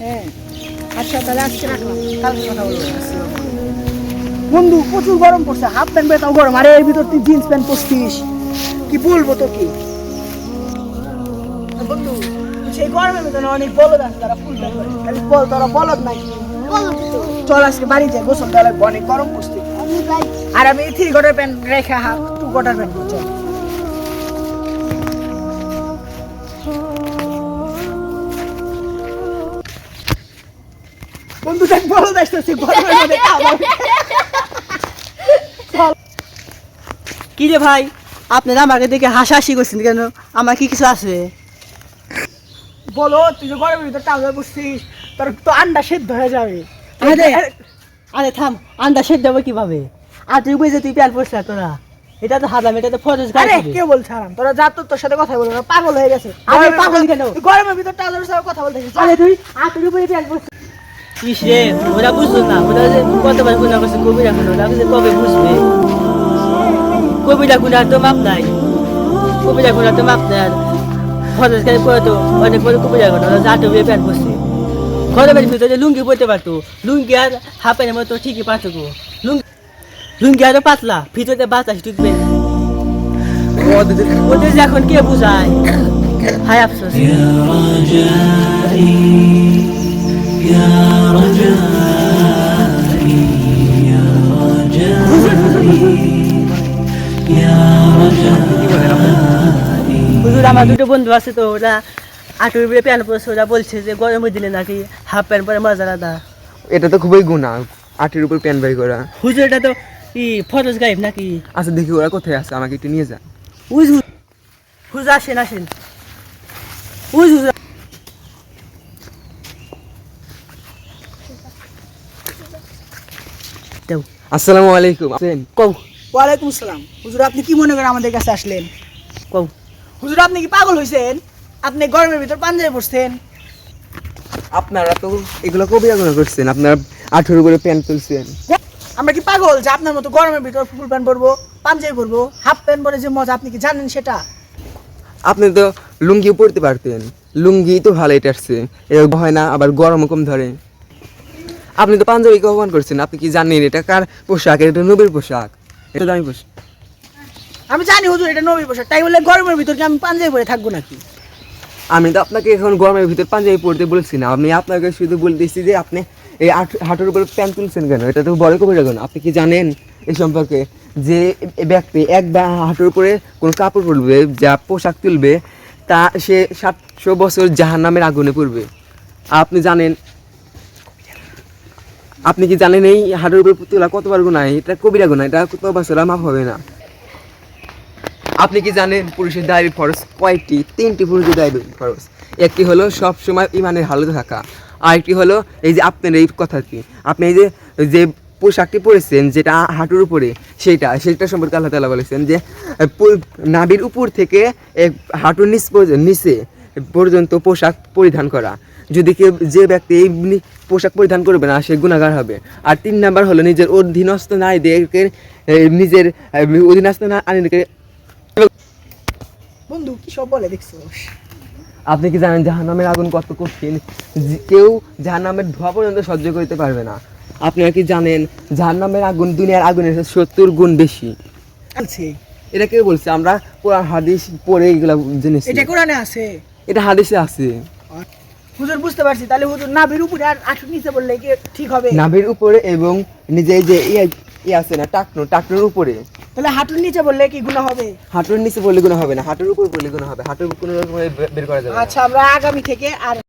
হ্যাঁ আচ্ছা তাহলে আজকে রাখলাম, কালকে কথা বলবো। বন্ধু প্রচুর গরম পড়ছে, হাফ প্যান্ট বেতাও গরম, আরে এর ভিতর তুই জিন্স প্যান্ট পরছিস, কি বলবো তোকে। বন্ধু সেই গরমের ভিতরে অনেক বলদ আছে তারা ফুল প্যান্ট পরে, খালি বল তোরা বলদ নাকি? চল আজকে বাড়ি যাই, গোসল দেওয়া লাগবে, অনেক গরম পড়ছে। আর আমি 3 কোয়ার্টার প্যান্ট রেখে হাফ 2 কোয়ার্টার প্যান্ট পরছি। বন্ধু দেখ বলদ আসতেছে গরমের মধ্যে খাবার। কি রে ভাই, আপনারা আমাকে দেখে হাসাহাসি করছেন কেন? আমার কি কিছু আছে? বলো তুই যে গরমের ভিতরে টাউনে বসছিস, তোর তো আন্ডা সেদ্ধ হয়ে যাবে। আরে আরে থাম, আন্ডা সেদ্ধ দেবো কিভাবে? আর তুই বুঝে তুই প্যান পড়ছিস তোরা, এটা তো হারাম, এটা তো ফরজ গাড়ি। আরে কে বলছ হারাম? তোরা যা তোর সাথে কথা বলবো না, পাগল হয়ে গেছে। আরে পাগল কেন? তুই গরমের ভিতরে টাউনের সাথে কথা বলতেছিস? আরে তুই আর তুই উপরে প্যান পড়ছিস। ইস রে, ওরা বুঝলো না, ওরা যে কতবার গুণা করছে, কবিরা গুণা, ওরা যে কবে বুঝবে? কবিরা গুণার তো মাপ নাই, কবিরা গুণার তো মাপ নাই। আর ফরজ গাড়ি পরে তো অনেক বড় কবিরা গুণা, ওরা জাটে উড়ে প্যান পড়ছে। গরমের ভিতরে লুঙ্গি পরতে পারতো, লুঙ্গি আর হাফ প্যান্টের মতো ঠিকই পার্থক্য। লুঙ্গি আরো পাতলা, ভিতরে বাতাস ঢুকবে। ওদের যে এখন কে বুঝায়, হায় আফসোস। হুজুর আমার দুটো বন্ধু আছে তো, ওরা আটুর উপরে প্যান্ট পরছে, ওরা বলছে যে গরমের দিনে নাকি হাফ প্যান্ট পরে মজা আলাদা। এটা তো খুবই গুণা, আটির উপর প্যান্ট বাই করা। হুজুর এটা তো কি ফরজ গায়েব নাকি? আচ্ছা দেখি ওরা কোথায় আছে, আমাকে একটু নিয়ে যা। হুজুর হুজুর আসেন আসেন, হুজুর দেও। আসসালামু আলাইকুম। আছেন? কও ওয়ালাইকুম আসসালাম। হুজুর আপনি কি মনে করেন আমাদের কাছে আসলেন? কও। হুজুর আপনি কি পাগল হয়েছেন? আপনি গরমের ভিতর পাঞ্জাবি পরছেন। আপনারা তো এগুলো কবি আগুন করছেন, আপনারা আঠের উপরে প্যান্ট তুলছেন। আমরা কি পাগল যে আপনার মতো গরমের ভিতর ফুল প্যান্ট পরবো, পাঞ্জাবি পরবো, হাফ প্যান্ট পরে যে মজা আপনি কি জানেন সেটা? আপনি তো লুঙ্গিও পরতে পারতেন, লুঙ্গি তো ভালোই টাটছে, এরকম হয় না, আবার গরমও কম ধরে। আপনি তো পাঞ্জাবিকে অপমান করছেন, আপনি কি জানেন এটা কার পোশাক? এটা নবীর পোশাক, এটা দামি পোশাক। আমি জানি হুজুর এটা নবী পোশাক, তাই বলে গরমের ভিতর কি আমি পাঞ্জাবি পরে থাকবো নাকি? আমি তো আপনাকে এখন গরমের ভিতর পাঞ্জাবি পরতে বলছি না, আমি আপনাকে শুধু বলতেছি যে আপনি এই হাঁটুর উপরে প্যান্ট তুলছেন কেন? এটা তো বড় কবিরা গুণ। আপনি কি জানেন এই সম্পর্কে যে ব্যক্তি একবার হাঁটুর উপরে কোনো কাপড় পরবে, যা পোশাক তুলবে, তা সে 700 বছর জাহান্নামের আগুনে পড়বে? আপনি জানেন? আপনি কি জানেন এই হাঁটুর উপরে তোলা কতবার গুনাহ? এটা কবিরা গুনাহ, এটা কত বছর মাফ হবে না। আপনি কি জানেন পুরুষের দাড়ি ফরজ কয়টি? 3টি পুরুষের দাড়ি ফরজ। একটি হলো সব সময় ইমানের হালতে থাকা, আরেকটি হলো এই যে আপনার এই কথাটি, আপনি এই যে যে পোশাকটি পরেছেন যেটা হাঁটুর উপরে, সেটা সম্পর্কে আল্লাহ তাআলা বলেছেন যে নাভির উপর থেকে হাঁটুর নিচে পর্যন্ত পোশাক পরিধান করা। যদি যে ব্যক্তি এই পোশাক পরিধান করবে না, সে গুনাহগার হবে। আর 3 নাম্বার হলো নিজের অধীনস্থ নারীদেরকে, নিজের অধীনস্থ নারীদেরকে। বন্ধু কি সব বলে দেখছো? আপনি কি জানেন জাহান্নামের আগুন কত কঠিন? কেউ জাহান্নামের ধোঁয়া পর্যন্ত সহ্য করতে পারবে না। আপনারা কি জানেন জাহান্নামের আগুন দুনিয়ার আগুনের 70 গুণ বেশি? আছে এটা কে বলছে? আমরা কোরআন হাদিস পড়ে এগুলা জেনেছি। এটা কোরআনে আছে? এটা হাদিসে আছে। হুজুর বুঝতে পারছি, তাহলে হুজুর নাভির উপরে আর আঁটুর নিচে বললে কি ঠিক হবে? নাভির উপরে এবং নিজে যে আছে না টাকনোর উপরে, তাহলে হাঁটুর নিচে বললে কি গুনাহ হবে? হাঁটুর নিচে বললে গুনাহ হবে না, হাঁটুর উপর বললে গুনাহ হবে। হাঁটুর কোনো রকম বের করা যাবে না। আচ্ছা আমরা আগামী থেকে আর